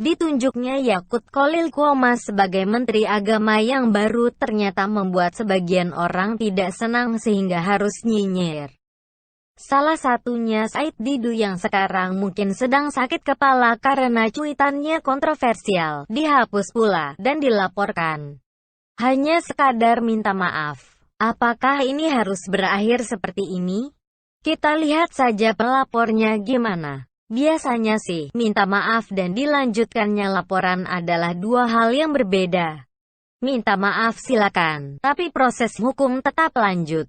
Ditunjuknya Yakut Khalil Qomas sebagai Menteri Agama yang baru ternyata membuat sebagian orang tidak senang sehingga harus nyinyir. Salah satunya Said Didu yang sekarang mungkin sedang sakit kepala karena cuitannya kontroversial, dihapus pula, dan dilaporkan. Hanya sekadar minta maaf. Apakah ini harus berakhir seperti ini? Kita lihat saja pelapornya gimana. Biasanya sih, minta maaf dan dilanjutkannya laporan adalah dua hal yang berbeda. Minta maaf silakan, tapi proses hukum tetap lanjut.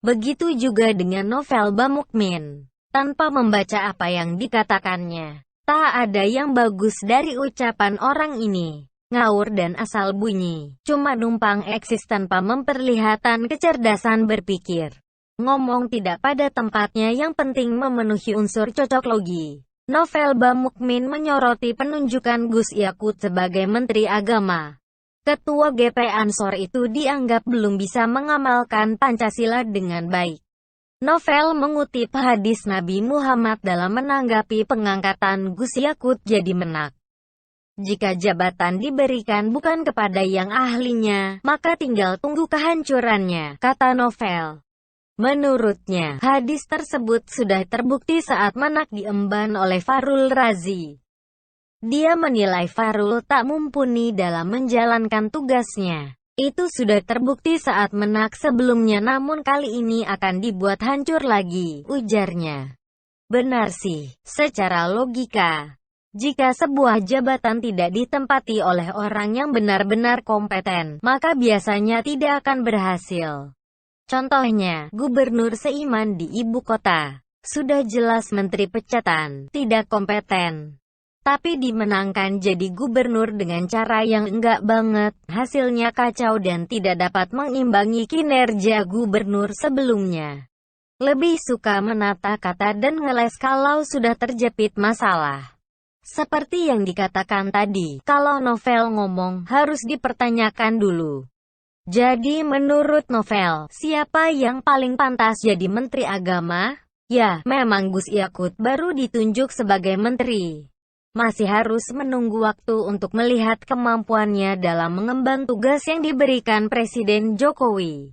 Begitu juga dengan Novel Bamukmin. Tanpa membaca apa yang dikatakannya, tak ada yang bagus dari ucapan orang ini. Ngawur dan asal bunyi, cuma numpang eksis tanpa memperlihatkan kecerdasan berpikir. Ngomong tidak pada tempatnya, yang penting memenuhi unsur cocok logi. Novel Bamukmin menyoroti penunjukan Gus Yakut sebagai Menteri Agama. Ketua GP Ansor itu dianggap belum bisa mengamalkan Pancasila dengan baik. Novel mengutip hadis Nabi Muhammad dalam menanggapi pengangkatan Gus Yakut jadi menak. Jika jabatan diberikan bukan kepada yang ahlinya, maka tinggal tunggu kehancurannya, kata Novel. Menurutnya, hadis tersebut sudah terbukti saat Menak diemban oleh Fahrul Razi. Dia menilai Fahrul tak mumpuni dalam menjalankan tugasnya. Itu sudah terbukti saat Menak sebelumnya, namun kali ini akan dibuat hancur lagi, ujarnya. Benar sih, secara logika. Jika sebuah jabatan tidak ditempati oleh orang yang benar-benar kompeten, maka biasanya tidak akan berhasil. Contohnya, Gubernur Seiman di ibu kota. Sudah jelas menteri pecatan, tidak kompeten. Tapi dimenangkan jadi gubernur dengan cara yang enggak banget, hasilnya kacau dan tidak dapat mengimbangi kinerja gubernur sebelumnya. Lebih suka menata kata dan ngeles kalau sudah terjepit masalah. Seperti yang dikatakan tadi, kalau Novel ngomong, harus dipertanyakan dulu. Jadi menurut Novel, siapa yang paling pantas jadi Menteri Agama? Ya, memang Gus Yakut baru ditunjuk sebagai menteri. Masih harus menunggu waktu untuk melihat kemampuannya dalam mengemban tugas yang diberikan Presiden Jokowi.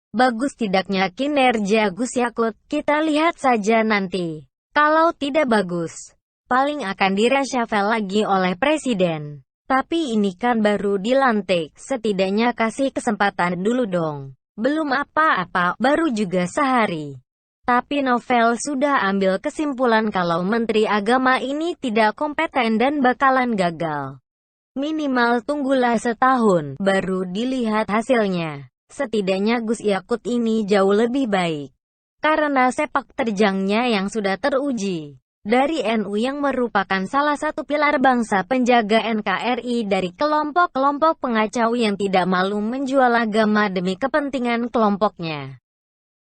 Bagus tidaknya kinerja Gus Yakut, kita lihat saja nanti. Kalau tidak bagus, paling akan direshuffle lagi oleh Presiden. Tapi ini kan baru dilantik, setidaknya kasih kesempatan dulu dong. Belum apa-apa, baru juga sehari. Tapi Novel sudah ambil kesimpulan kalau Menteri Agama ini tidak kompeten dan bakalan gagal. Minimal tunggulah setahun, baru dilihat hasilnya. Setidaknya Gus Yakut ini jauh lebih baik. Karena sepak terjangnya yang sudah teruji. Dari NU yang merupakan salah satu pilar bangsa penjaga NKRI dari kelompok-kelompok pengacau yang tidak malu menjual agama demi kepentingan kelompoknya.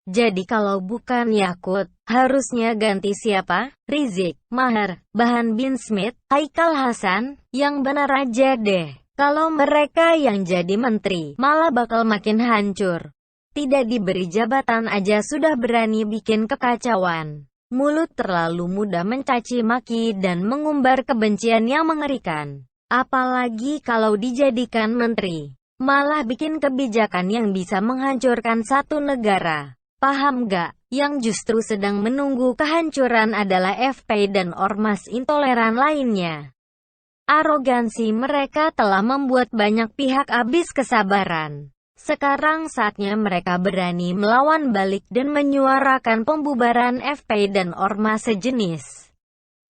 Jadi kalau bukan Yakut, harusnya ganti siapa? Rizik, Maher, Bahan bin Smith, Haikal Hasan? Yang benar aja deh. Kalau mereka yang jadi menteri, malah bakal makin hancur. Tidak diberi jabatan aja sudah berani bikin kekacauan. Mulut terlalu mudah mencaci maki dan mengumbar kebencian yang mengerikan. Apalagi kalau dijadikan menteri. Malah bikin kebijakan yang bisa menghancurkan satu negara. Paham gak? Yang justru sedang menunggu kehancuran adalah FP dan ormas intoleran lainnya. Arogansi mereka telah membuat banyak pihak habis kesabaran. Sekarang saatnya mereka berani melawan balik dan menyuarakan pembubaran FP dan ormas sejenis.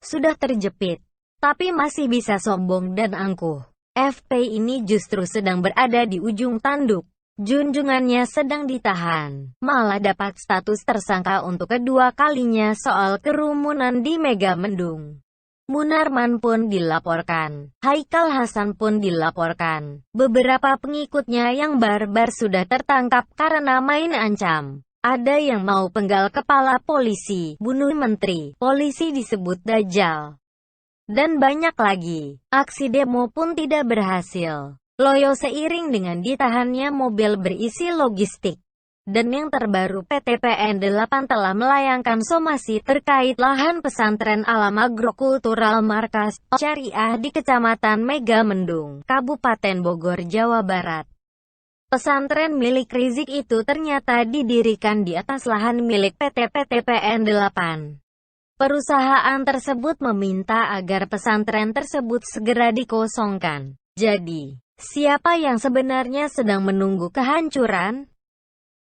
Sudah terjepit, tapi masih bisa sombong dan angkuh. FP ini justru sedang berada di ujung tanduk. Junjungannya sedang ditahan, malah dapat status tersangka untuk kedua kalinya soal kerumunan di Megamendung. Munarman pun dilaporkan, Haikal Hasan pun dilaporkan. Beberapa pengikutnya yang barbar sudah tertangkap karena main ancam. Ada yang mau penggal kepala polisi, bunuh menteri, polisi disebut Dajjal. Dan banyak lagi. Aksi demo pun tidak berhasil. Loyo seiring dengan ditahannya mobil berisi logistik. Dan yang terbaru, PT PN8 telah melayangkan somasi terkait lahan pesantren Alam Agrokultural Markas Syariah di Kecamatan Megamendung, Kabupaten Bogor, Jawa Barat. Pesantren milik Rizik itu ternyata didirikan di atas lahan milik PT PN8. Perusahaan tersebut meminta agar pesantren tersebut segera dikosongkan. Jadi, siapa yang sebenarnya sedang menunggu kehancuran?